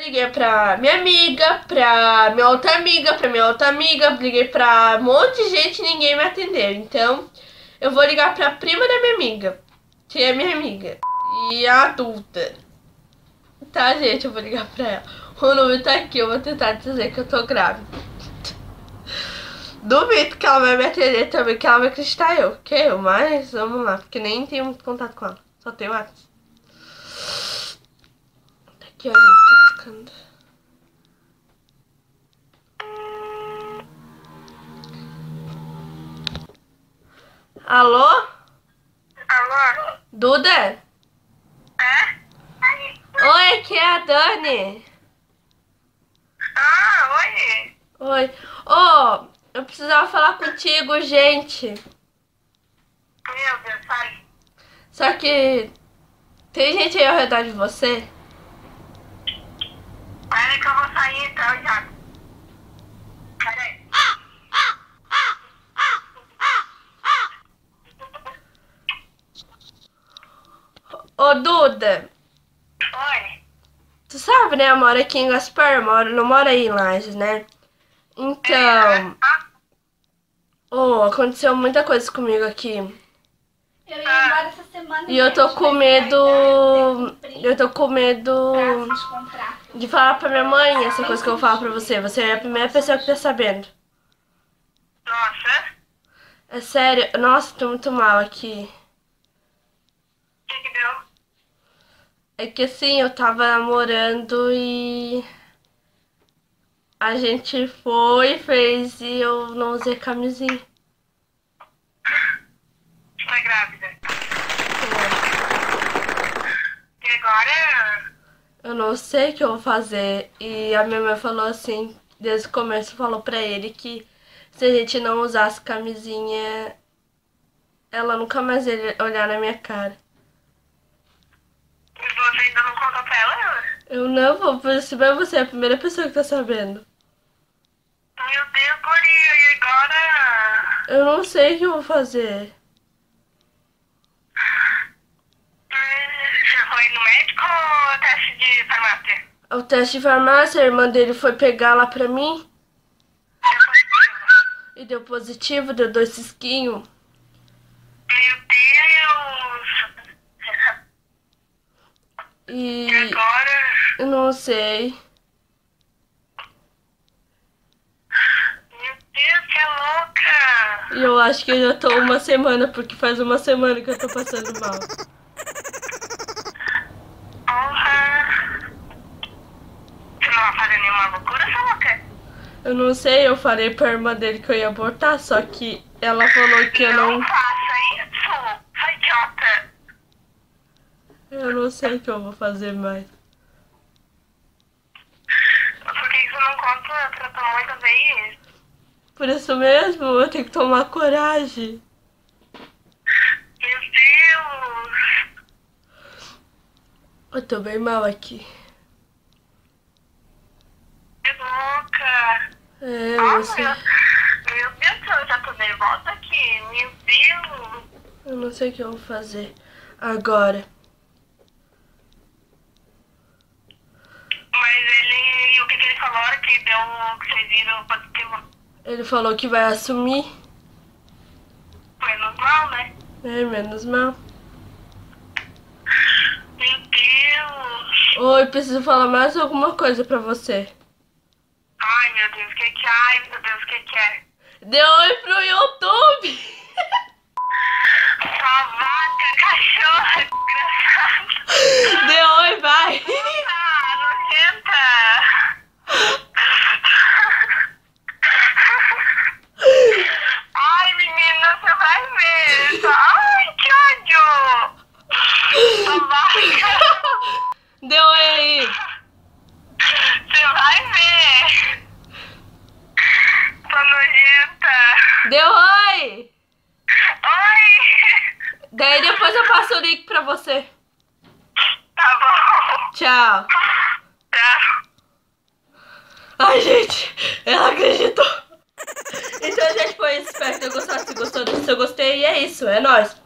liguei pra minha amiga, pra minha outra amiga, pra minha outra amiga, liguei pra um monte de gente e ninguém me atendeu. Então, eu vou ligar pra prima da minha amiga, que é minha amiga, e a adulta. Tá, gente, eu vou ligar pra ela. O número tá aqui, eu vou tentar dizer que eu tô grávida. Duvido que ela vai me atender também, que ela vai acreditar que eu, mas vamos lá, porque nem tenho muito contato com ela, só tenho WhatsApp. Tá aqui, ó, gente, tá ficando. Alô? Alô? Duda? É? Oi, aqui é a Dani. Ah, oi. Oi. Ô, eu precisava falar contigo, gente. Meu Deus, sai. Só que tem gente aí ao redor de você? Peraí que eu vou sair então, já. Peraí. Ô, Duda, Oi. tu sabe, né? Eu moro aqui em Gaspar, não moro aí em Lages, né? Então, aconteceu muita coisa comigo aqui. Eu ia embora essa semana. E eu tô com medo. Eu tô com medo de falar pra minha mãe essa coisa que eu vou falar pra você. Você é a primeira pessoa que tá sabendo. Nossa. É sério, nossa, tô muito mal aqui. O que deu? É que assim, eu tava namorando e a gente foi, fez e eu não usei camisinha. Tá grávida. E agora? Eu não sei o que eu vou fazer. E a minha mãe falou assim, desde o começo falou pra ele que se a gente não usasse camisinha, ela nunca mais ia olhar na minha cara. E você ainda não contou pra ela? Eu não vou perceber, você é a primeira pessoa que tá sabendo. Meu Deus, guria, e agora? Eu não sei o que eu vou fazer. Você foi no médico ou teste de farmácia? O teste de farmácia, a irmã dele foi pegar lá pra mim Depois e deu positivo, deu 2 cisquinhos. Meu Deus! E E agora? eu não sei. Meu Deus, que louca! E eu acho que eu já tô uma semana, porque faz uma semana que eu tô passando mal. Porra! Você não vai fazer nenhuma loucura, sua louca? Eu não sei, eu falei pra irmã dele que eu ia abortar, só que ela falou que eu Não não. faça isso! Sua idiota! Eu não sei o que eu vou fazer mais. Por que você não conta pra tua mãe também? Por isso mesmo, eu tenho que tomar coragem. Meu Deus! Eu tô bem mal aqui. Que louca! É, Nossa, você. meu Deus, eu já tô nervosa aqui. Meu Deus! Eu não sei o que eu vou fazer agora. Mas ele, o que ele falou era que deu, que vocês viram positivo? Ele falou que vai assumir. Menos mal, né? É, menos mal. Meu Deus! Oi, preciso falar mais alguma coisa pra você. Ai, meu Deus, ai, meu Deus, o que é? Dê oi pro YouTube! Sua vaca, cachorra, desgraçada! Dê oi, vai! Ah, nojenta! Ai, menina, você vai ver! Ai, que ódio! Sua vaca! Dê oi aí! Você vai ver! Sua nojenta! Dê oi! Oi! Daí depois eu passo o link pra você. Tá bom. Tchau! Tchau. Ai, gente, ela acreditou! Então, gente, foi isso. Espero que tenham gostado. Se gostou, se eu gostei, e é isso. É nóis!